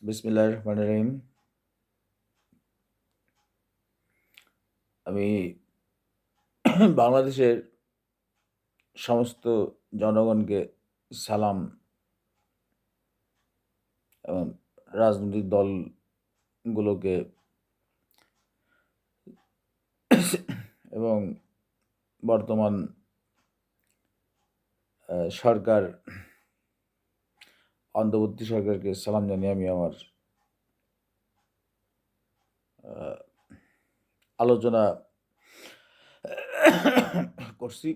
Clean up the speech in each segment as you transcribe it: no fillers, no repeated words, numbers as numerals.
বিসমিল্লাহির রহমানির রহিম। আমি বাংলাদেশের সমস্ত জনগণকে সালাম এবং রাজনৈতিক দলগুলোকে এবং বর্তমান সরকার অন্তর্বর্তী সরকারকে সালাম জানিয়ে আমি আমার আলোচনা করছি।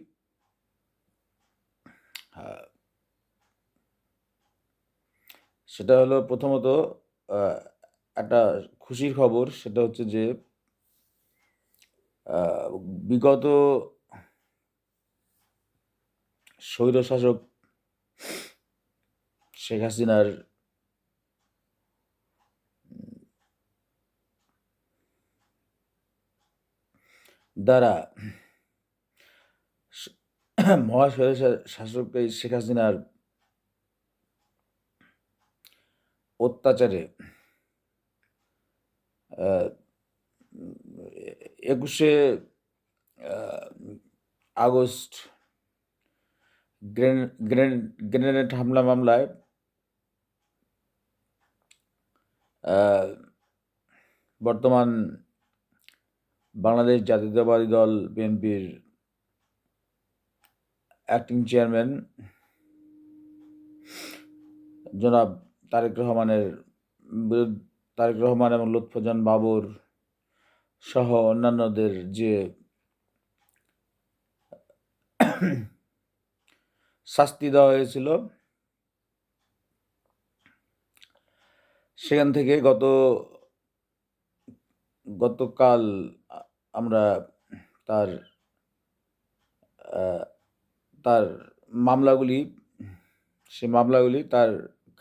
সেটা হলো প্রথমত একটা খুশির খবর। সেটা হচ্ছে যে বিগত স্বৈরশাসক শেখ হাসিনার দ্বারা শাসক এই শেখ হাসিনার অত্যাচারে ২১শে আগস্ট গ্রেনেড হামলা মামলায় বর্তমান বাংলাদেশ জাতীয়তাবাদী দল বিএনপির অ্যাক্টিং চেয়ারম্যান জনাব তারেক রহমান এবং লুৎফুজ্জামান বাবর সহ অন্যান্যদের যে শাস্তি দেওয়া হয়েছিল, সেখান থেকে গতকাল আমরা তার সেই মামলাগুলি তার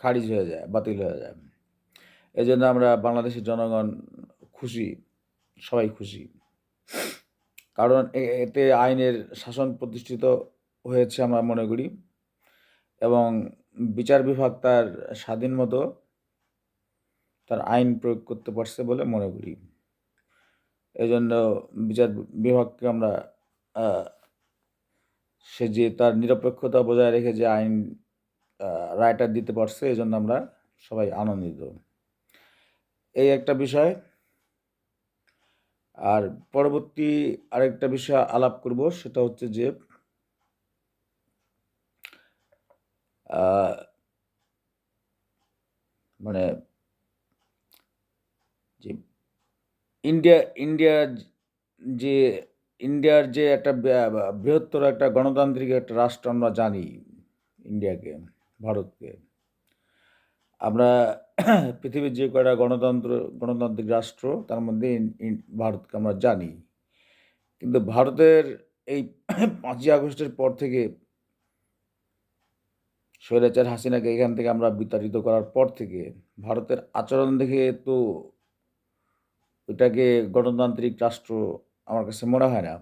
খারিজ হয়ে যায়, বাতিল হয়ে যায়। এই জন্য আমরা বাংলাদেশের জনগণ খুশি, সবাই খুশি। কারণ এতে আইনের শাসন প্রতিষ্ঠিত হয়েছে আমরা মনে করি, এবং বিচার বিভাগ তার স্বাধীন মতো তার আইন প্রয়োগ করতে পারছে বলে মনে করি। এই জন্য বিচার বিভাগকে আমরা সে যে তার নিরপেক্ষতা বজায় রেখে যে আইন রায়টা দিতে পারছে, এই জন্য আমরা সবাই আনন্দিত। এই একটা বিষয়। আর পরবর্তী আরেকটা বিষয় আলাপ করব, সেটা হচ্ছে যে মানে যে ইন্ডিয়ার যে একটা বৃহত্তর একটা গণতান্ত্রিক একটা রাষ্ট্র আমরা জানি ইন্ডিয়াকে, ভারতকে। আমরা পৃথিবীর যে কয়টা গণতান্ত্রিক রাষ্ট্র, তার মধ্যে ভারতকে আমরা জানি। কিন্তু ভারতের এই ৫ই আগস্টের পর থেকে, স্বৈরাচার হাসিনাকে এখান থেকে আমরা বিতাড়িত করার পর থেকে, ভারতের আচরণ দেখে তো ওইটাকে গণতান্ত্রিক রাষ্ট্র আমার কাছে মনে হয় না।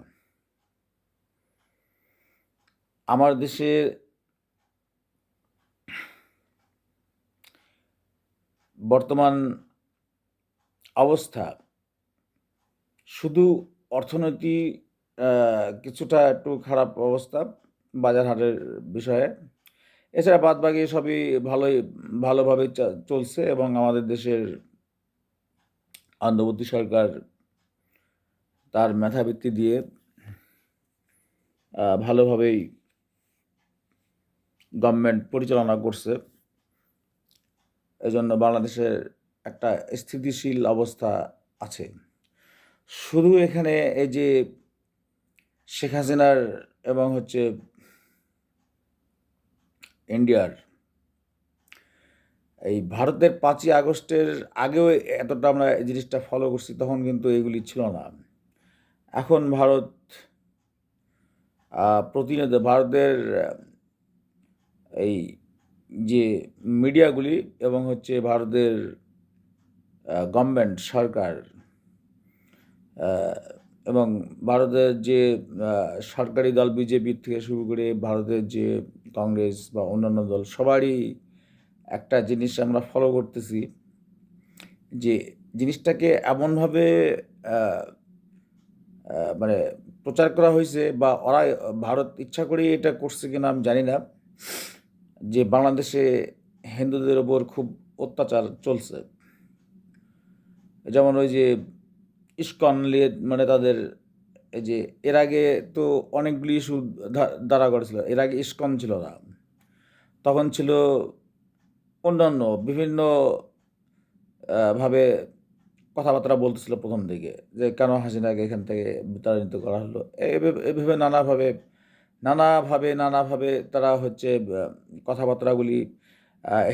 আমার দেশে বর্তমান অবস্থা শুধু অর্থনীতি কিছুটা একটু খারাপ অবস্থা বাজার হাটের বিষয়ে। এছাড়া বাদবাকি সবই ভালোভাবে চলছে, এবং আমাদের দেশের অন্তর্বর্তী সরকার তার মেধাবৃত্তি দিয়ে ভালোভাবেই গভর্নমেন্ট পরিচালনা করছে। এজন্য বাংলাদেশের একটা স্থিতিশীল অবস্থা আছে। শুধু এখানে এই যে শেখ হাসিনার এবং ইন্ডিয়ার এই ভারতের 5ই আগস্টের আগেও এতটা আমরা এই জিনিসটা ফলো করছি, তখন কিন্তু এগুলি ছিল না। এখন প্রতিনিয়ত ভারতের এই যে মিডিয়াগুলি এবং ভারতের গভর্নমেন্ট সরকার এবং ভারতের যে সরকারি দল বিজেপি থেকে শুরু করে ভারতের যে কংগ্রেস বা অন্যান্য দল, সবারই একটা জিনিস আমরা ফলো করতেছি যে জিনিসটাকে এমনভাবে আহ, মানে প্রচার করা হয়েছে বা ওরা ভারত ইচ্ছা করে এটা করছে কিনা আমি জানি না, যে বাংলাদেশে হিন্দুদের ওপর খুব অত্যাচার চলছে। যেমন ওই যে ইস্কন নিয়ে মানে তাদের এই যে এর আগে তো অনেকগুলি ইস্যু দাঁড়া করেছিল। এর আগে ইস্কন ছিল না, তখন ছিল অন্যান্য বিভিন্ন ভাবে কথাবার্তা বলতেছিল প্রথম দিকে, যে কেন হাসিনাকে এখান থেকে বিতাড়িত করা হলো। এভাবে নানাভাবে তারা হচ্ছে কথাবার্তাগুলি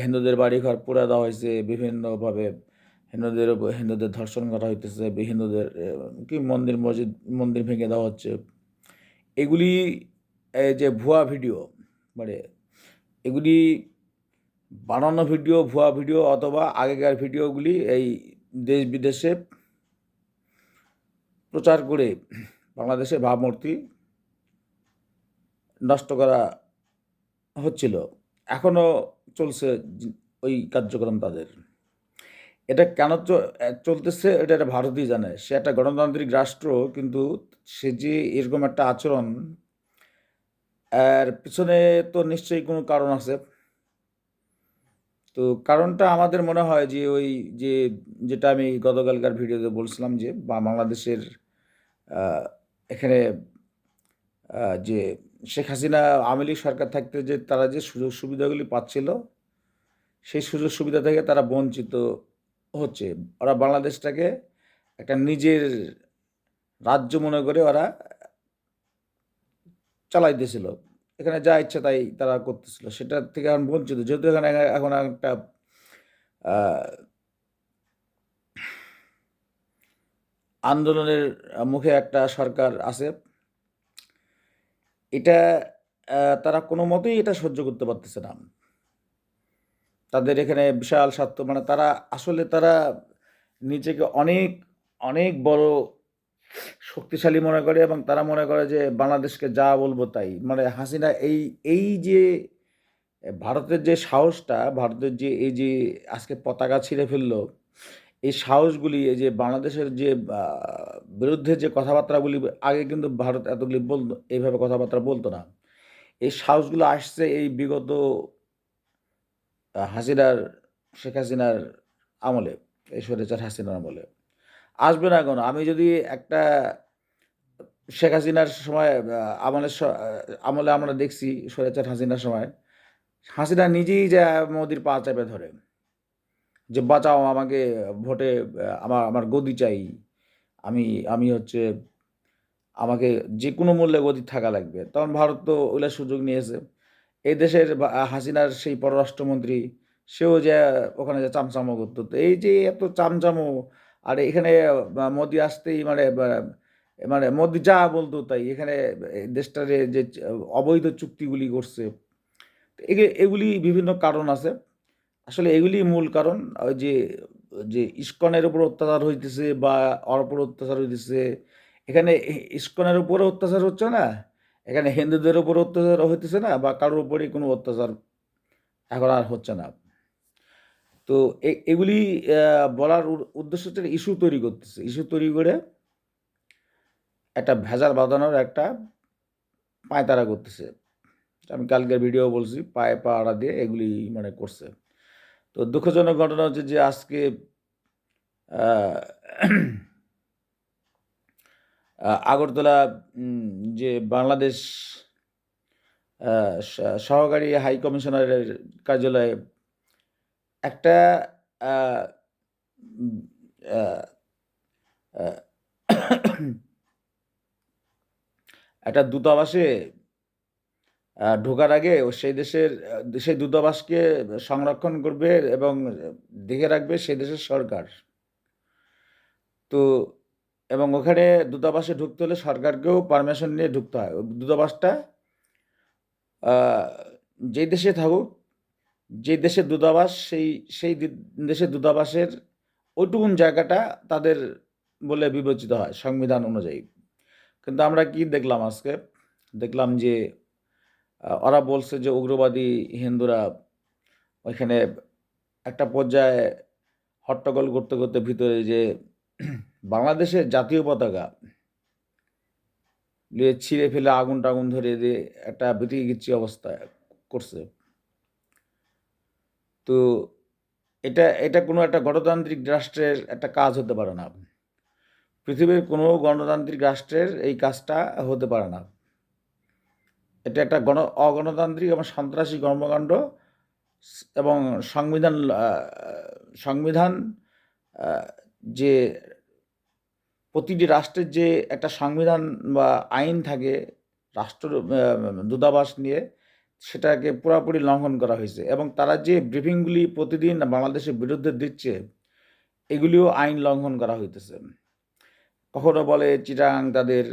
হিন্দুদের বাড়িঘর পুড়ে দেওয়া হয়েছে, বিভিন্নভাবে হিন্দুদের ধর্ষণ করা হইতেছে, হিন্দুদের কি মন্দির ভেঙে দেওয়া হচ্ছে। এগুলি এই যে ভুয়া ভিডিও, মানে এগুলি বানানো ভিডিও, ভুয়া ভিডিও অথবা আগেকার ভিডিওগুলি এই দেশ বিদেশে প্রচার করে বাংলাদেশের ভাবমূর্তি নষ্ট করা হচ্ছিল, এখনও চলছে ওই কার্যক্রম তাদের। এটা কেন চলতেছে এটা একটা ভারতই জানে। সে একটা গণতান্ত্রিক রাষ্ট্র, কিন্তু সে যে এরকম একটা আচরণ, এর পিছনে তো নিশ্চয়ই কোনো কারণ আছে। তো কারণটা আমাদের মনে হয় যে ওই যে যেটা আমি গতকালকার ভিডিওতে বলছিলাম, যে বাংলাদেশের আহ, এখানে যে শেখ হাসিনা আওয়ামী লীগ সরকার থাকতে যে তারা যে সুযোগ সুবিধাগুলি পাচ্ছিল, সেই সুযোগ সুবিধা থেকে তারা বঞ্চিত হচ্ছে। ওরা বাংলাদেশটাকে একটা নিজের রাজ্য মনে করে ওরা চালাইতেছিল। এখানে যা ইচ্ছা তাই তারা করতেছিল, সেটা থেকে এখন বঞ্চিত। যেহেতু এখানে এখন একটা আহ, আন্দোলনের মুখে একটা সরকার আছে, এটা তারা কোনো মতেই এটা সহ্য করতে পারতেছে না। তাদের এখানে বিশাল স্বার্থ, মানে তারা আসলে তারা নিজেকে অনেক অনেক বড় শক্তিশালী মনে করে, এবং তারা মনে করে যে বাংলাদেশকে যা বলবো তাই। মানে হাসিনা এই এই যে ভারতের যে সাহসটা, ভারতের যে এই যে আজকে পতাকা ছিঁড়ে ফেললো, এই সাহসগুলি, এই যে বাংলাদেশের যে বিরুদ্ধে যে কথাবার্তাগুলি, আগে কিন্তু ভারত এতগুলি বলতো, এইভাবে কথাবার্তা বলতো না। এই সাহসগুলো আসছে এই বিগত হাসিনার, শেখ হাসিনার আমলে, এই স্বৈরাচার হাসিনার আমলে। আসবে না কেন? আমি যদি একটা শেখ হাসিনার সময় আমলে আমরা দেখছি, স্বৈরাচার হাসিনার সময় হাসিনা নিজেই যা মোদির পা চেপে ধরে, যে বাঁচাও আমাকে, ভোটে আমার আমার গদি চাই, আমি আমি হচ্ছে আমাকে যে কোনো মূল্যে গদি থাকা লাগবে। তখন ভারত তো ওগুলা সুযোগ নিয়েছে। এই দেশের হাসিনার সেই পররাষ্ট্রমন্ত্রী, সেও যে ওখানে যে চামচামো করতো। তো এই যে এত চামচামো, আর এখানে মোদি আসতেই মানে মানে মোদি যা বলতো তাই, এখানে এই দেশটারে যে অবৈধ চুক্তিগুলি করছে। তো এগুলি বিভিন্ন কারণ আছে। আসলে এগুলি মূল কারণ। ওই যে যে ইস্কনের উপর অত্যাচার হইতেছে বা ওর উপর অত্যাচার হইতেছে, এখানে ইস্কনের উপরে অত্যাচার হচ্ছে না, এখানে হিন্দুদের উপর অত্যাচার হইতেছে না, বা কারোর উপরেই কোনো অত্যাচার এখন আর হচ্ছে না। তো এগুলি বলার উদ্দেশ্য হচ্ছে ইস্যু তৈরি করতেছে, ইস্যু তৈরি করে একটা ভেজাল বাঁধানোর একটা পায়তারা করতেছে। আমি কালকের ভিডিও বলছি, পায়ে পাড়া দিয়ে এগুলি মানে করছে। তো দুঃখজনক ঘটনা হচ্ছে যে আজকে আহ, আগরতলা যে বাংলাদেশ সহকারী হাই কমিশনারের কার্যালয়ে একটা আহ, উম, আহ, আহ, একটা দূতাবাসে ঢোকার আগে ও সেই দূতাবাসকে সংরক্ষণ করবে এবং দেখে রাখবে সেই দেশের সরকার। তো এবং ওখানে দূতাবাসে ঢুকতে হলে সরকারকেও পারমিশন নিয়ে ঢুকতে হয়। ওই দূতাবাসটা আহ, যে দেশে থাকুক, যে দেশের দূতাবাস, সেই সেই দেশের দূতাবাসের ওইটুকুন জায়গাটা তাদের বলে বিবেচিত হয় সংবিধান অনুযায়ী। কিন্তু আমরা কি দেখলাম আজকে? দেখলাম যে ওরা বলছে যে উগ্রবাদী হিন্দুরা ওইখানে একটা পর্যায়ে হট্টগোল করতে করতে ভিতরে যে বাংলাদেশের জাতীয় পতাকা নিয়ে ছিঁড়ে ফেলে আগুন টাগুন ধরে দিয়ে একটা বিতিকিচ্ছি অবস্থা করছে। তো এটা এটা কোনো একটা গণতান্ত্রিক রাষ্ট্রের একটা কাজ হতে পারে না। পৃথিবীর কোনো গণতান্ত্রিক রাষ্ট্রের এই কাজটা হতে পারে না। এটা একটা অগণতান্ত্রিক এবং সন্ত্রাসী কর্মকাণ্ড এবং সংবিধান সংবিধান যে প্রতিটি রাষ্ট্রের যে একটা সংবিধান বা আইন থাকে রাষ্ট্র দূতাবাস নিয়ে, সেটাকে পুরোপুরি লঙ্ঘন করা হয়েছে। এবং তারা যে ব্রিফিংগুলি প্রতিদিন বাংলাদেশের বিরুদ্ধে দিচ্ছে, এগুলিও আইন লঙ্ঘন করা হইতেছে। কখনো বলে চিটাগাং তাদের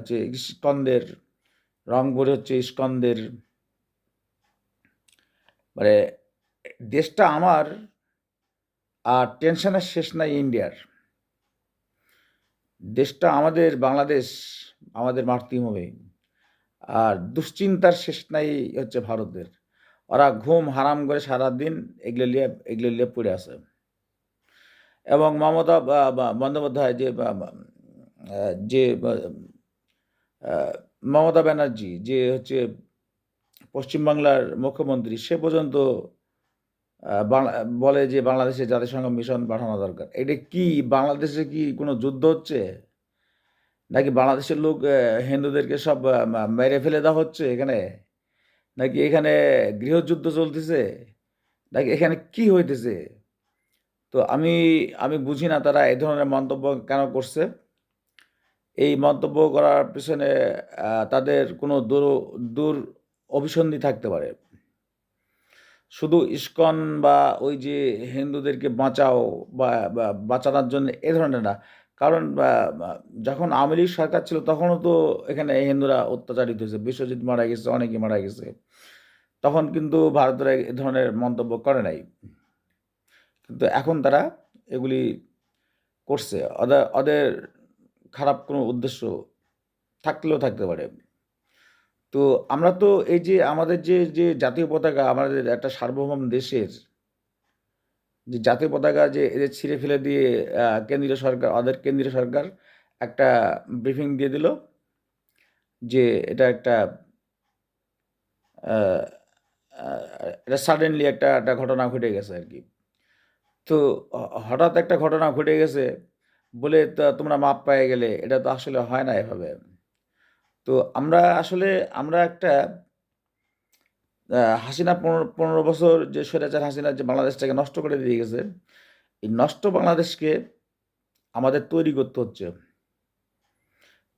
যে ইস্কন্দের, রংপুর হচ্ছে ইস্কন্দের, মানে দেশটা আমার, আর টেনশনের শেষ নাই ইন্ডিয়ার। দেশটা আমাদের বাংলাদেশ, আমাদের মাতৃভূমি, আর দুশ্চিন্তার শেষ নাই হচ্ছে ভারতের। ওরা ঘুম হারাম করে সারাদিন এগুলো নিয়ে পড়ে আছে। এবং মমতা বন্দ্যোপাধ্যায় যে মমতা ব্যানার্জি যে হচ্ছে পশ্চিমবাংলার মুখ্যমন্ত্রী, সে পর্যন্ত বলে যে বাংলাদেশে জাতিসংঘ মিশন পাঠানো দরকার। এটা কি বাংলাদেশে কি কোনো যুদ্ধ হচ্ছে, নাকি বাংলাদেশের লোক হিন্দুদেরকে সব মেরে ফেলে দেওয়া হচ্ছে এখানে, নাকি এখানে গৃহযুদ্ধ চলতেছে, নাকি এখানে কি হইতেছে? তো আমি আমি বুঝি না তারা এই ধরনের মন্তব্য কেন করছে। এই মন্তব্য করার পিছনে তাদের কোনো দূর অভিসন্ধি থাকতে পারে। শুধু ইস্কন বা ওই যে হিন্দুদেরকে বাঁচাও বা বাঁচানোর জন্য এ ধরনের না। কারণ যখন আওয়ামী লীগ সরকার ছিল তখনও তো এখানে হিন্দুরা অত্যাচারিত হয়েছে, বিশ্বজিৎ মারা গেছে, অনেকে মারা গেছে। তখন কিন্তু ভারতের এ ধরনের মন্তব্য করে নাই, কিন্তু এখন তারা এগুলি করছে। ওদের খারাপ কোনো উদ্দেশ্য থাকলেও থাকতে পারে। তো আমরা তো এই যে আমাদের যে জাতীয় পতাকা, আমাদের একটা সার্বভৌম দেশের যে জাতীয় পতাকা যে এদের ছিঁড়ে ফেলে দিয়ে কেন্দ্রীয় সরকার একটা ব্রিফিং দিয়ে দিল যে এটা একটা এটা সাডেনলি একটা ঘটনা ঘটে গেছে আর কি। তো হঠাৎ একটা ঘটনা ঘটে গেছে বলে তোমরা মাপ পেয়ে গেলে, এটা তো আসলে হয় না এভাবে। তো আমরা একটা হাসিনা ১৫ বছর যে স্বৈরাচার হাসিনা যে বাংলাদেশটাকে নষ্ট করে দিয়ে গেছে, এই নষ্ট বাংলাদেশকে আমাদের তৈরি করতে হচ্ছে।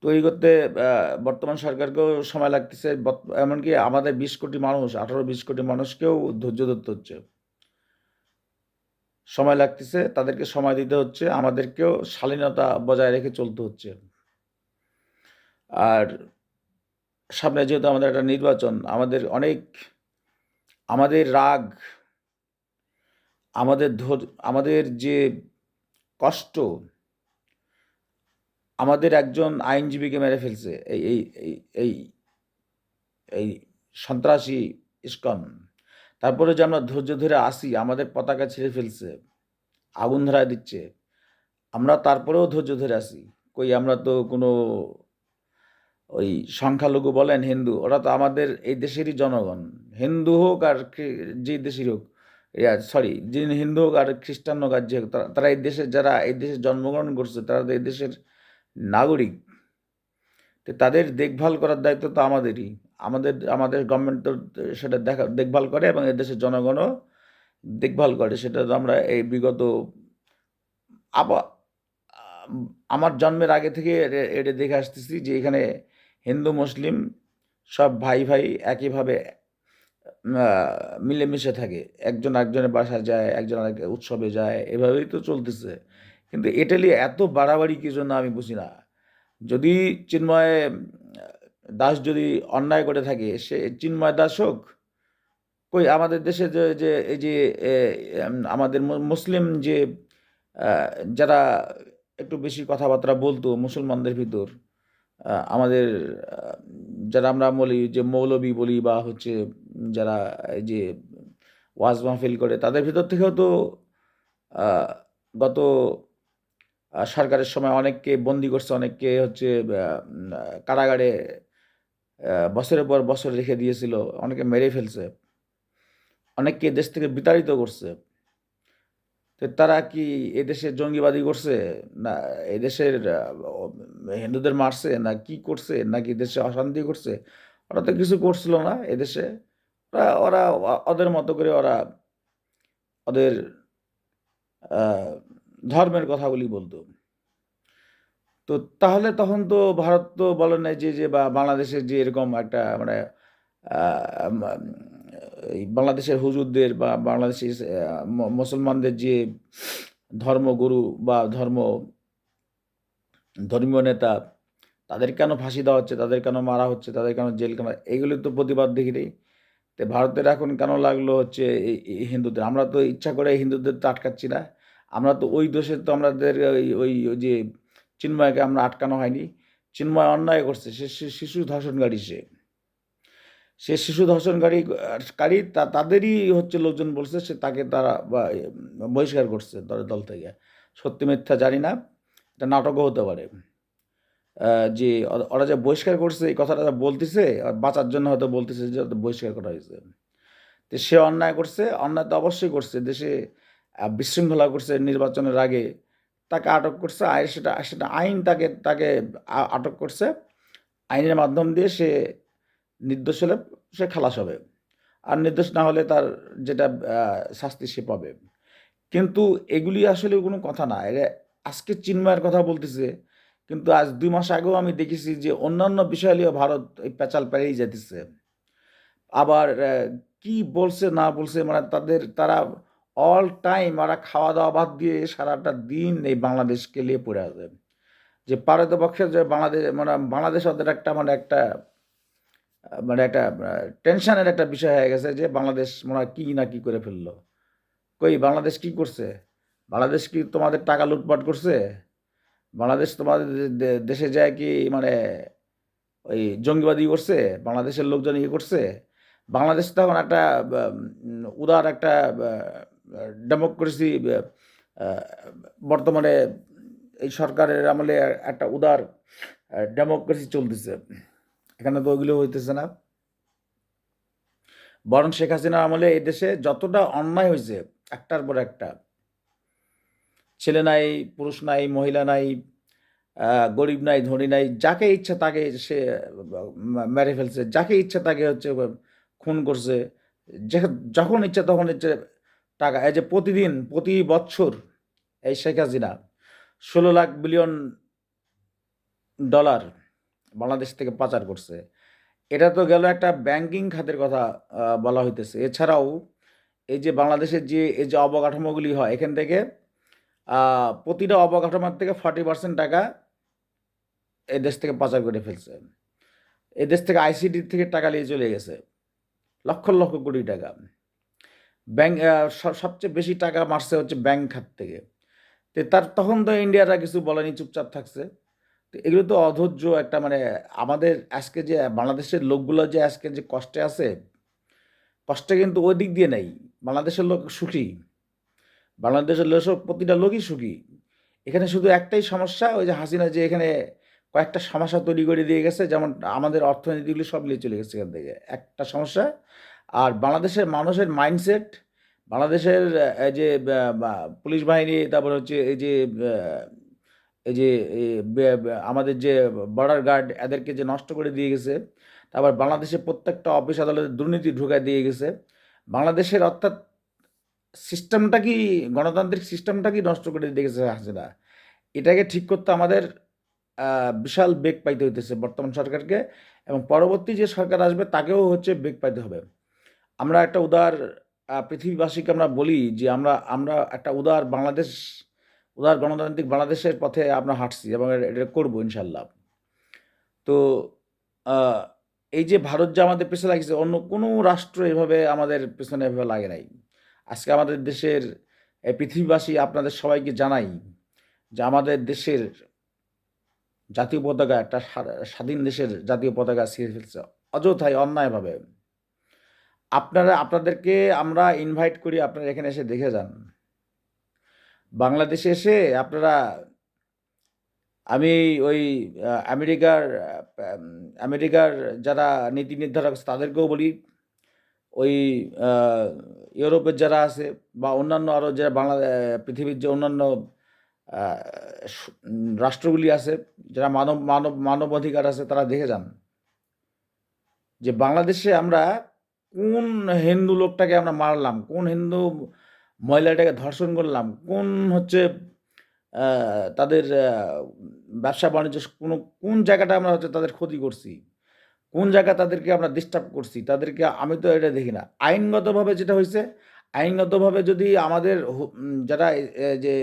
তৈরি করতে বর্তমান সরকারকেও সময় লাগতেছে। এমনকি আমাদের ২০ কোটি মানুষ, ১৮-২০ কোটি মানুষকেও ধৈর্য ধরতে হচ্ছে। সময় লাগতেছে, তাদেরকে সময় দিতে হচ্ছে, আমাদেরকেও শালীনতা বজায় রেখে চলতে হচ্ছে। আর সামনে যেহেতু আমাদের একটা নির্বাচন, আমাদের রাগ, আমাদের যে কষ্ট, আমাদের একজন আইনজীবীকে মেরে ফেলছে এই এই এই এই এই সন্ত্রাসী ইস্কন। তারপরে যে আমরা ধৈর্য ধরে আসি, আমাদের পতাকা ছিঁড়ে ফেলছে, আগুন ধরায় দিচ্ছে, আমরা তারপরেও ধৈর্য ধরে আসি। কই আমরা তো কোনো ওই সংখ্যালঘু বলেন হিন্দু, ওরা তো আমাদের এই দেশেরই জনগণ। হিন্দু হোক আর যে দেশের হোক, সরি, যিনি হিন্দু হোক আর খ্রিস্টান হোক আর যে হোক, তারা এই দেশের, যারা এই দেশে জন্মগ্রহণ করছে, তারা তো এই দেশের নাগরিক। তো তাদের দেখভাল করার দায়িত্ব তো আমাদেরই। আমাদের গভর্নমেন্ট তো সেটা দেখভাল করে, এবং এদেশের জনগণও দেখভাল করে। সেটা তো আমরা এই বিগত আমার জন্মের আগে থেকে এটা দেখে আসতেছি যে এখানে হিন্দু মুসলিম সব ভাই ভাই একইভাবে মিলেমিশে থাকে। একজন একজনের বাসায় যায়, একজন আরেক উৎসবে যায়, এভাবেই তো চলতেছে। কিন্তু এটা নিয়ে এত বাড়াবাড়ি কি জন্য আমি বুঝি না। যদি চিন্ময় দাস যদি অন্যায় করে থাকে, সে চিন্ময় দাস হোক, কই আমাদের দেশে যে এই যে আমাদের মুসলিম যে যারা একটু বেশি কথাবার্তা বলতো মুসলমানদের ভিতর, আমাদের যারা আমরা বলি যে মৌলবি বলি, বা হচ্ছে যারা এই যে ওয়াজ মাহফিল করে। তাদের ভিতর থেকেও তো আহ, গত সরকারের সময় অনেককে বন্দি করছে, অনেককে হচ্ছে কারাগারে বছরের পর বছর রেখে দিয়েছিল, অনেকে মেরে ফেলছে, অনেককে দেশ থেকে বিতাড়িত করছে। তো তারা কি এদেশে জঙ্গিবাদী করছে, না এদেশের হিন্দুদের মারছে, না কি করছে, নাকি দেশে অশান্তি করছে? ওরা তো কিছু করছিল না এদেশে। ওরা ওরা ওদের মতো করে ওরা ওদের আহ, ধর্মের কথাগুলি বলতো। তো তাহলে তখন তো ভারত তো বলে নাই যে বা বাংলাদেশের যে এরকম একটা মানে এই বাংলাদেশের হুজুরদের বা বাংলাদেশের মুসলমানদের যে ধর্মগুরু বা ধর্মীয় নেতা, তাদের কেন ফাঁসি দেওয়া হচ্ছে, তাদের কেন মারা হচ্ছে, তাদের কেন জেলখানা, এইগুলি তো প্রতিবাদ দেখি নেই। তো ভারতের এখন কেন লাগলো হচ্ছে এই হিন্দুদের? আমরা তো ইচ্ছা করে হিন্দুদের তো আটকাচ্ছি না। আমরা তো ওই দোষে তো আমাদের ওই যে চিন্ময়কে আমরা আটকানো হয়নি। চিন্ময় অন্যায় করছে, সে শিশু ধর্ষণকারী, সে শিশু ধর্ষণকারী তাদেরই হচ্ছে লোকজন বলছে সে তাকে তারা বহিষ্কার করছে দল থেকে। সত্যি মিথ্যা জানি না, এটা নাটকও হতে পারে। যে ওরা যে বহিষ্কার করছে এই কথাটা বলতেছে আর বাঁচার জন্য হয়তো বলতেছে যে বহিষ্কার করা হয়েছে। তো সে অন্যায় করছে, অন্যায় তো অবশ্যই করছে, দেশে বিশৃঙ্খলা করছে নির্বাচনের আগে, তাকে আটক করছে। সেটা সেটা আইন তাকে তাকে আটক করছে। আইনের মাধ্যম দিয়ে সে নির্দোষ হলে সে খালাস হবে, আর নির্দোষ না হলে তার যেটা শাস্তি সে পাবে। কিন্তু এগুলি আসলে কোনো কথা না। এরা আজকে চিন্ময়ের কথা বলতেছে, কিন্তু আজ 2 মাস আগেও আমি দেখেছি যে অন্যান্য বিষয় নিয়ে ভারত এই পেঁচাল পেরিয়ে যেতেছে। আবার কি বলছে না বলছে মানে তারা অল টাইম ওরা খাওয়া দাওয়া বাদ দিয়ে সারাটা দিন এই বাংলাদেশকে নিয়ে পড়ে আছে। যে পারতপক্ষে যে বাংলাদেশ মানে বাংলাদেশ ওদের একটা একটা টেনশনের একটা বিষয় হয়ে গেছে যে বাংলাদেশ মনে হয় কি না কি করে ফেললো। কই বাংলাদেশ কি করছে? বাংলাদেশ কি তোমাদের টাকা লুটপাট করছে? বাংলাদেশ তোমাদের দেশে যায় কি মানে ওই জঙ্গিবাদী করছে? বাংলাদেশের লোকজন ইয়ে করছে? বাংলাদেশ তখন একটা উদার একটা ডেমোক্রেসি, বর্তমানে এই সরকারের আমলে একটা উদার ডেমোক্রেসি চলতেছে। এখানে তো ওইগুলো হইতেছে না। বরং শেখ হাসিনার আমলে এই দেশে যতটা অন্যায় হয়েছে, একটার পর একটা, ছেলে নাই, পুরুষ নাই, মহিলা নাই, গরিব নাই, ধনী নাই, যাকে ইচ্ছা তাকে সে মেরে ফেলছে, যাকে ইচ্ছা তাকে হচ্ছে খুন করছে, যখন ইচ্ছা তখন ইচ্ছে টাকা। এই যে প্রতি বছর এই শেখ হাসিনা 16 লাখ বিলিয়ন ডলার বাংলাদেশ থেকে পাচার করছে। এটা তো গেল একটা ব্যাংকিং খাতের কথা বলা হইতেছে। এছাড়াও এই যে বাংলাদেশের যে এই যে অবকাঠামোগুলি হয়, এখান থেকে প্রতিটা অবকাঠামোর থেকে 40% টাকা এই দেশ থেকে পাচার করে ফেলছে। এই দেশ থেকে আইসিডি থেকে টাকা নিয়ে চলে গেছে, লক্ষ লক্ষ কোটি টাকা। ব্যাংক সবচেয়ে বেশি টাকা মারছে হচ্ছে ব্যাংক খাত থেকে। তো তখন তো ইন্ডিয়ারা কিছু বলেনি, চুপচাপ থাকছে। তো এগুলো তো অধৈর্য একটা মানে আমাদের আজকে যে বাংলাদেশের লোকগুলো যে আজকে যে কষ্টে আছে, কষ্টে কিন্তু ওই দিক দিয়ে নেই। বাংলাদেশের লোক সুখী, বাংলাদেশের লোক প্রতিটা লোকই সুখী। এখানে শুধু একটাই সমস্যা, ওই যে হাসিনা যে এখানে কয়েকটা সমস্যা তৈরি করে দিয়ে গেছে, যেমন আমাদের অর্থনীতিগুলি সব নিয়ে চলে গেছে এখান থেকে, একটা সমস্যা। আর বাংলাদেশের মানুষের মাইন্ডসেট, বাংলাদেশের এই যে পুলিশ বাহিনী, তারপর হচ্ছে এই যে আমাদের যে বর্ডার গার্ড, এদেরকে যে নষ্ট করে দিয়ে গেছে। তারপর বাংলাদেশের প্রত্যেকটা অফিস আদালতে দুর্নীতি ঢুকায় দিয়ে গেছে। বাংলাদেশের অর্থাৎ সিস্টেমটা কি, গণতান্ত্রিক সিস্টেমটা কি নষ্ট করে দিয়ে গেছে হাসিনা। এটাকে ঠিক করতে আমাদের বিশাল বেগ পাইতে হইতেছে বর্তমান সরকারকে, এবং পরবর্তী যে সরকার আসবে তাকেও হচ্ছে বেগ পাইতে হবে। আমরা একটা উদার পৃথিবীবাসীকে আমরা বলি যে আমরা আমরা একটা উদার বাংলাদেশ, উদার গণতান্ত্রিক বাংলাদেশের পথে আমরা হাঁটছি এবং এটা করবো ইনশাল্লাহ। তো আহ, এই যে ভারত যে আমাদের পেছনে লাগিয়েছে, অন্য কোনো রাষ্ট্র এভাবে আমাদের পেছনে এভাবে লাগে নাই। আজকে আমাদের দেশের পৃথিবীবাসী আপনাদের সবাইকে জানাই যে আমাদের দেশের জাতীয় পতাকা, একটা স্বাধীন দেশের জাতীয় পতাকা ছিঁড়ে ফেলছে অযথাই, অন্যায়ভাবে। আপনাদেরকে আমরা ইনভাইট করি, আপনারা এখানে এসে দেখে যান। বাংলাদেশে এসে আপনারা, আমি ওই আমেরিকার আমেরিকার যারা নীতি নির্ধারক আছে তাদেরকেও বলি, ওই ইউরোপের যারা আছে বা অন্যান্য আরও যারা পৃথিবীর যে অন্যান্য রাষ্ট্রগুলি আছে, যারা মানবাধিকার আছে, তারা দেখে যান যে বাংলাদেশে আমরা কোন হিন্দু লোকটাকে আমরা মারলাম, কোন হিন্দু মহিলাটাকে ধর্ষণ করলাম, কোন হচ্ছে তাদের ব্যবসা বাণিজ্য কোন জায়গাটা আমরা হচ্ছে তাদের ক্ষতি করছি, কোন জায়গা তাদেরকে আমরা ডিস্টার্ব করছি, তাদেরকে আমি তো এটা দেখি না। আইনগতভাবে যেটা হয়েছে, আইনগতভাবে যদি আমাদের যারা যে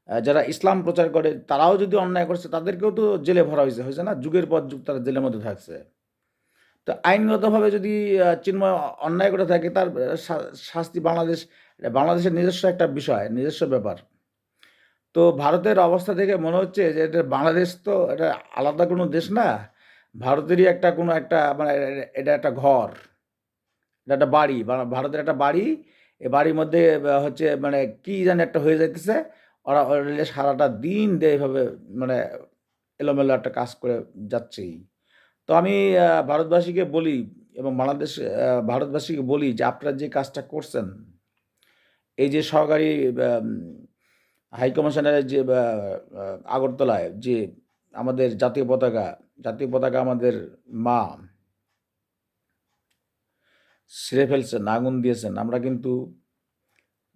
যারা ইসলাম প্রচার করে তারাও যদি অন্যায় করছে, তাদেরকেও তো জেলে ভরা হয়েছে না? যুগের পর যুগ তারা জেলের মধ্যে থাকছে। তো আইনগতভাবে যদি চিন্ময় অন্যায় করে থাকে, তার শাস্তি বাংলাদেশের নিজস্ব একটা বিষয়, নিজস্ব ব্যাপার। তো ভারতের অবস্থা দেখে মনে হচ্ছে যে এটা বাংলাদেশ তো এটা আলাদা কোনো দেশ না, ভারতেরই একটা কোনো একটা মানে এটা একটা ঘর, এটা একটা বাড়ি, ভারতের একটা বাড়ি। এ বাড়ির মধ্যে হচ্ছে মানে কি জানি একটা হয়ে যাইতেছে, ওরা সারাটা দিন দিয়ে এইভাবে মানে এলোমেলো একটা কাজ করে যাচ্ছেই। তো আমি ভারতবাসীকে বলি এবং ভারতবাসীকে বলি যে আপনারা যে কাজটা করছেন, এই যে সহকারী হাইকমিশনারের যে আগরতলায় যে আমাদের জাতীয় পতাকা আমাদের মা ছিঁড়ে ফেলছেন, আগুন দিয়েছেন, আমরা কিন্তু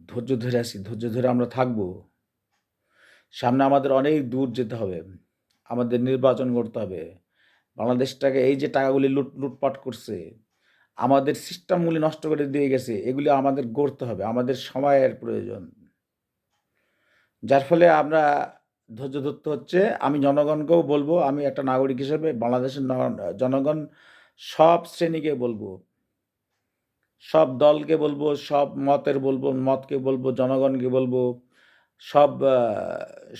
ধৈর্য ধরে আছি, ধৈর্য ধরে আমরা থাকবো। সামনে আমাদের অনেক দূর যেতে হবে, আমাদের নির্বাচন করতে হবে। বাংলাদেশটাকে এই যে টাকাগুলি লুটপাট করছে, আমাদের সিস্টেমগুলি নষ্ট করে দিয়ে গেছে, এগুলি আমাদের গড়তে হবে, আমাদের সময়ের প্রয়োজন। যার ফলে আমরা ধৈর্য ধরতে হচ্ছে। আমি জনগণকেও বলবো, আমি একটা নাগরিক হিসেবে বাংলাদেশের জনগণ সব শ্রেণীকে বলবো, সব দলকে বলবো, সব মতকে বলবো, জনগণকে বলবো,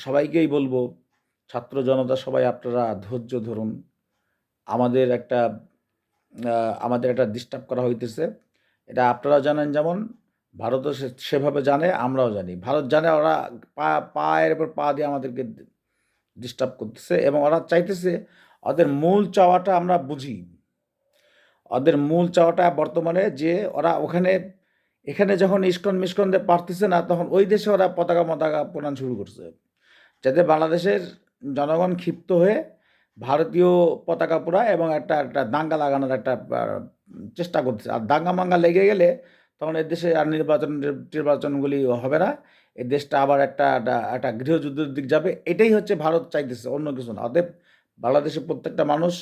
সবাইকেই বলবো, ছাত্র জনতা সবাই আপনারা ধৈর্য ধরুন। আমাদের একটা ডিস্টার্ব করা হইতেছে, এটা আপনারাও জানেন, যেমন ভারতও সেভাবে জানে, আমরাও জানি। ভারত জানে ওরা পায়ের উপর পা দিয়ে আমাদেরকে ডিস্টার্ব করতেছে, এবং ওরা চাইতেছে, ওদের মূল চাওয়াটা আমরা বুঝি। ওদের মূল চাওয়াটা বর্তমানে যে ওরা এখানে যখন ইস্কন মিস্কনদের পারতেছে না, তখন ওই দেশে ওরা পতাকা প্রণয়ন শুরু করছে, যাতে বাংলাদেশের জনগণ ক্ষিপ্ত হয়ে ভারতীয় পতাকা পোড়ায় এবং একটা দাঙ্গা লাগানোর একটা চেষ্টা করতেছে। আর দাঙ্গা মাঙ্গা লেগে গেলে তখন এর দেশে আর নির্বাচনগুলি হবে না, এই দেশটা আবার একটা গৃহযুদ্ধের দিক যাবে। এটাই হচ্ছে ভারত চাইতেছে, অন্য কিছু না। অতএব বাংলাদেশের প্রত্যেকটা মানুষ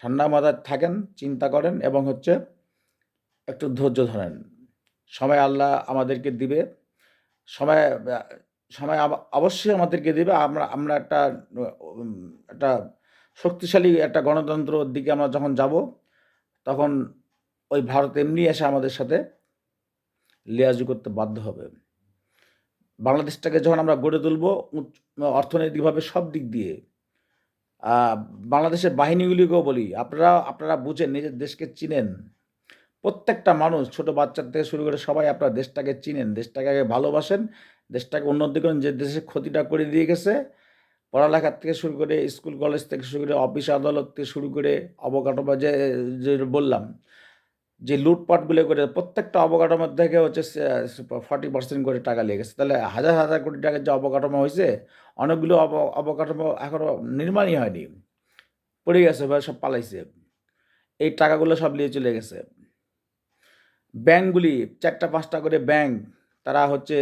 ঠান্ডা মাথায় থাকেন, চিন্তা করেন এবং হচ্ছে একটু ধৈর্য ধরেন। সময় আল্লাহ আমাদেরকে দিবে, সময় সময় অবশ্যই আমাদেরকে দেবে। আমরা একটা শক্তিশালী একটা গণতন্ত্রের দিকে আমরা যখন যাব, তখন ওই ভারত এমনি এসে আমাদের সাথে লিয়াজু করতে বাধ্য হবে। বাংলাদেশটাকে যখন আমরা গড়ে তুলব অর্থনৈতিকভাবে সব দিক দিয়ে, বাংলাদেশের বাহিনীগুলিকেও বলি, আপনারা বুঝেন, নিজের দেশকে চিনেন। প্রত্যেকটা মানুষ, ছোট বাচ্চার থেকে শুরু করে সবাই আপনার দেশটাকে চিনেন, দেশটাকে আগে ভালোবাসেন, দেশটাকে উন্নতি করেন। যে দেশের ক্ষতিটা করে দিয়ে গেছে, পড়ালেখার থেকে শুরু করে, স্কুল কলেজ থেকে শুরু করে, অফিস আদালত থেকে শুরু করে, অবকাঠামো যে বললাম, যে লুটপাটগুলো করে প্রত্যেকটা অবকাঠামোর থেকে হচ্ছে 40% করে টাকা লেগে গেছে। তাহলে হাজার হাজার কোটি টাকার যে অবকাঠামো হয়েছে, অনেকগুলো অবকাঠামো এখনও নির্মাণই হয়নি, পড়ে গেছে বা সব পালাইছে। এই টাকাগুলো সব নিয়ে চলে গেছে। ব্যাংকগুলি 4টা-5টা করে ব্যাংক, তারা হচ্ছে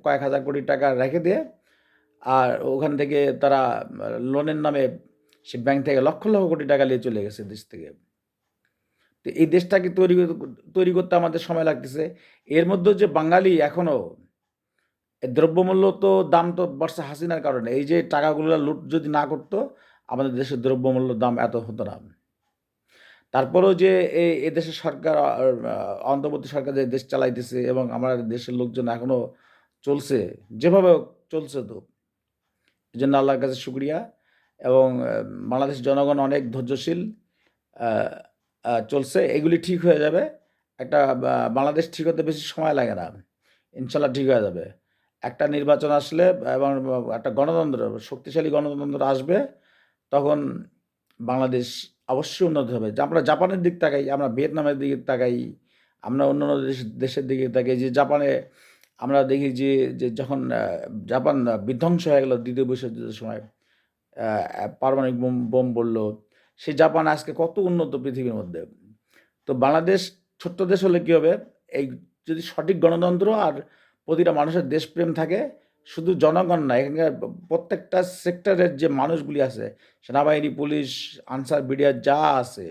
কয়েক হাজার কোটি টাকা রেখে দিয়ে, আর ওখান থেকে তারা লোনের নামে সে ব্যাংক থেকে লক্ষ লক্ষ কোটি টাকা নিয়ে চলে গেছে দেশ থেকে। তো এই দেশটাকে তৈরি করতে আমাদের সময় লাগতেছে। এর মধ্যে যে বাঙালি এখনও দ্রব্যমূল্য তো দাম তো বাড়ছে হাসিনার কারণে। এই যে টাকাগুলো লুট যদি না করতো, আমাদের দেশের দ্রব্যমূল্যর দাম এত হতো না। তারপরেও যে এদেশের সরকার, অন্তর্বর্তী সরকার যে দেশ চালাইতেছে, এবং আমাদের দেশের লোকজন এখনও চলছে যেভাবে চলছে, তো এই জন্য আল্লাহর কাছে শুকরিয়া। এবং বাংলাদেশ জনগণ অনেক ধৈর্যশীল চলছে, এগুলি ঠিক হয়ে যাবে। একটা বাংলাদেশ ঠিক হতে বেশি সময় লাগে না, ইনশাল্লাহ ঠিক হয়ে যাবে। একটা নির্বাচন আসলে এবং একটা গণতন্ত্র, শক্তিশালী গণতন্ত্র আসবে, তখন বাংলাদেশ অবশ্যই উন্নত হবে। যে আমরা জাপানের দিক তাকাই, আমরা ভিয়েতনামের দিকে তাকাই, আমরা অন্যান্য দেশের দিকে তাকাই, যে জাপানে আমরা দেখি যে যে যখন জাপান বিধ্বংস হয়ে গেল দ্বিতীয় বিশ্বযুদ্ধের সময়, পারমাণবিক বোম পড়লো, সেই জাপান আজকে কত উন্নত পৃথিবীর মধ্যে। তো বাংলাদেশ ছোট্ট দেশ হলে কী হবে, এই যদি সঠিক গণতন্ত্র আর প্রতিটা মানুষের দেশপ্রেম থাকে, শুধু জনগণ না, এখানকার প্রত্যেকটা সেক্টরের যে মানুষগুলি আছে, সেনাবাহিনী, পুলিশ, আনসার, বিডিআর যা আছে,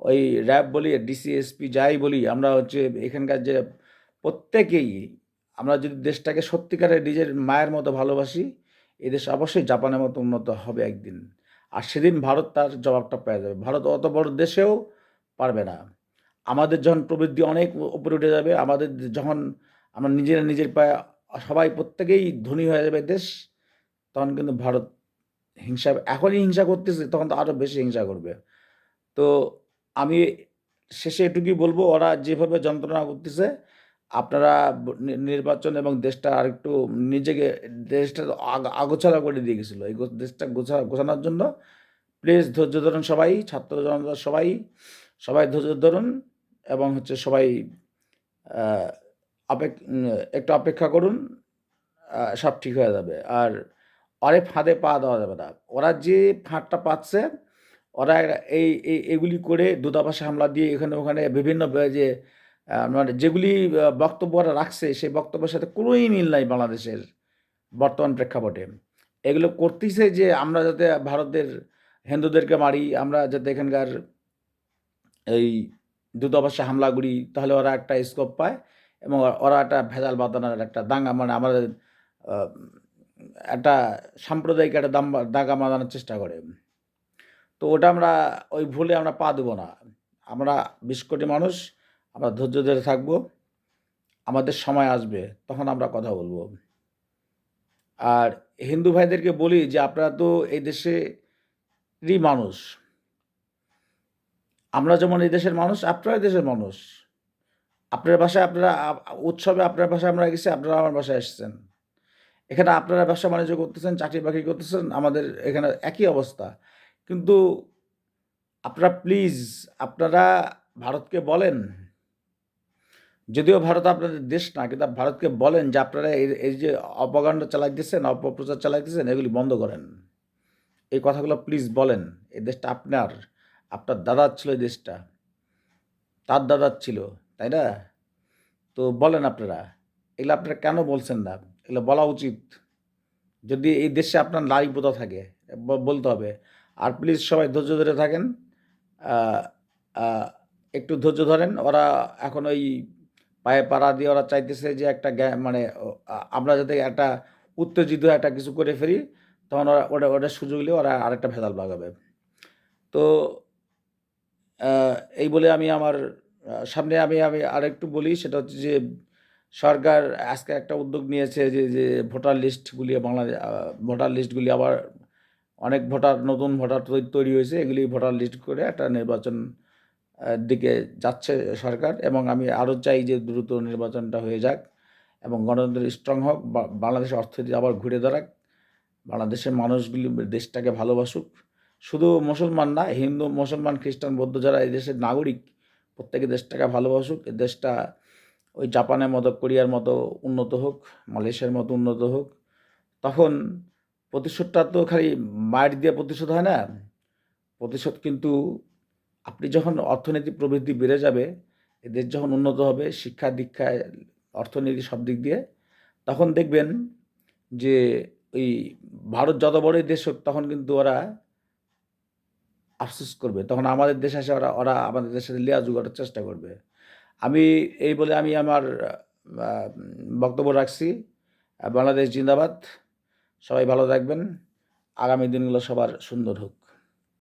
ওই র্যাব বলি, ডিসিএসপি যাই বলি, আমরা হচ্ছে এখানকার যে প্রত্যেকেই, আমরা যদি দেশটাকে সত্যিকারের নিজের মায়ের মতো ভালোবাসি, এই দেশ অবশ্যই জাপানের মতো উন্নত হবে একদিন। আর সেদিন ভারত তার জবাবটা পেয়ে যাবে। ভারত অত বড় দেশেও পারবে না। আমাদের যখন প্রবৃদ্ধি অনেক উপরে উঠে যাবে, আমাদের যখন আমরা নিজেরা নিজের পায়ে সবাই প্রত্যেকেই ধনী হয়ে যাবে দেশ, তখন কিন্তু ভারত হিংসা, এখনই হিংসা করতেছে, তখন তো আরও বেশি হিংসা করবে। তো আমি শেষে এটুকুই বলবো, ওরা যেভাবে যন্ত্রণা করতেছে, আপনারা নির্বাচন এবং দেশটা আরেকটু নিজেকে, দেশটা আগোছালা করে দিয়ে গেছিলো, এই দেশটা গোছানোর জন্য প্লিজ ধৈর্য ধরুন সবাই, ছাত্র জনতা সবাই, সবাই ধৈর্য ধরুন এবং হচ্ছে সবাই একটু অপেক্ষা করুন, সব ঠিক হয়ে যাবে। আর ওরে ফাঁদে পা দেওয়া যাবে না। ওরা যে ফাঁদটা পাচ্ছে, ওরা এগুলি করে দূতাবাসে হামলা দিয়ে এখানে ওখানে বিভিন্ন যে মানে যেগুলি বক্তব্য ওরা রাখছে, সেই বক্তব্যের সাথে কোনোই মিল নাই বাংলাদেশের বর্তমান প্রেক্ষাপটে। এগুলো করতেছে যে আমরা যাতে ভারতের হিন্দুদেরকে মারি, আমরা যাতে এখানকার এই দূতাবাসে হামলা করি, তাহলে ওরা একটা স্কোপ পায় এবং ওরা একটা ভেজাল বাঁধানোর একটা দাঙ্গা, মানে আমাদের একটা সাম্প্রদায়িক একটা দাঙ্গা বাঁধানোর চেষ্টা করে। তো ওটা আমরা, ওই ভুলে আমরা পা দেবো না। আমরা ২০ কোটি মানুষ, আমরা ধৈর্য ধরে থাকবো, আমাদের সময় আসবে, তখন আমরা কথা বলবো। আর হিন্দু ভাইদেরকে বলি যে আপনারা তো এই দেশেরই মানুষ, আমরা যেমন এই দেশের মানুষ, আপনারা দেশের মানুষ। আপনার বাসায় আপনারা উৎসবে আপনার বাসায় আমরা গেছি, আপনারা আমার বাসায় এসেছেন। এখানে আপনারা ব্যবসা বাণিজ্য করতেছেন, চাকরি বাকরি করতেছেন, আমাদের এখানে একই অবস্থা। কিন্তু আপনারা প্লিজ, আপনারা ভারতকে বলেন, যদিও ভারত আপনাদের দেশ না, কিন্তু ভারতকে বলেন যে আপনারা এই যে অপগান্ড চালাইতেছেন, অপপ্রচার চালাইতেছেন, এগুলি বন্ধ করেন। এই কথাগুলো প্লিজ বলেন। এই দেশটা আপনার, আপনার দাদার ছিল এই দেশটা, তার দাদার ছিল, তাই না? তো বলেন আপনারা, এগুলো আপনারা কেন বলছেন না? এগুলো বলা উচিত। যদি এই দেশে আপনার নারী প্রথা থাকে, বলতে হবে। আর প্লিজ সবাই ধৈর্য ধরে থাকেন, একটু ধৈর্য ধরেন। ওরা এখন ওই পায়ে পাড়া দিয়ে ওরা চাইতেছে যে একটা মানে আমরা যাতে একটা উত্তেজিত একটা কিছু করে ফেলি, তখন ওটা সুযোগ নিয়ে ওরা আরেকটা ভেজাল লাগাবে। তো এই বলে আমি আমার সামনে আমি আরেকটু বলি, সেটা হচ্ছে যে সরকার আজকে একটা উদ্যোগ নিয়েছে যে যে ভোটার লিস্টগুলি, ভোটার লিস্টগুলি আবার অনেক নতুন ভোটার তৈরি হয়েছে, এগুলি ভোটার লিস্ট করে একটা নির্বাচন দিকে যাচ্ছে সরকার। এবং আমি আরও চাই যে দ্রুত নির্বাচনটা হয়ে যাক এবং গণতন্ত্র স্ট্রং হোক, বাংলাদেশের অর্থনীতি আবার ঘুরে দাঁড়াক, বাংলাদেশের মানুষগুলি দেশটাকে ভালোবাসুক। শুধু মুসলমান না, হিন্দু, মুসলমান, খ্রিস্টান, বৌদ্ধ যারা এই দেশের নাগরিক, প্রত্যেকে দেশটাকে ভালোবাসুক। এই দেশটা ওই জাপানের মতো, কোরিয়ার মতো উন্নত হোক, মালয়েশিয়ার মতো উন্নত হোক। তখন প্রতিশোধটা তো খালি মায়ের দিয়ে প্রতিশোধ হয় না, প্রতিশোধ কিন্তু আপনি যখন অর্থনৈতিক প্রবৃদ্ধি বেড়ে যাবে, এ দেশ যখন উন্নত হবে শিক্ষা দীক্ষায়, অর্থনীতি সব দিক দিয়ে, তখন দেখবেন যে ওই ভারত যত বড়ই দেশ হোক, তখন কিন্তু ওরা আফসোস করবে। তখন আমাদের দেশে এসে ওরা ওরা আমাদের দেশের সাথে লিয়াজু করার চেষ্টা করবে। আমি এই বলে আমি আমার বক্তব্য রাখছি। বাংলাদেশ জিন্দাবাদ। সবাই ভালো থাকবেন। আগামী দিনগুলো সবার সুন্দর হোক।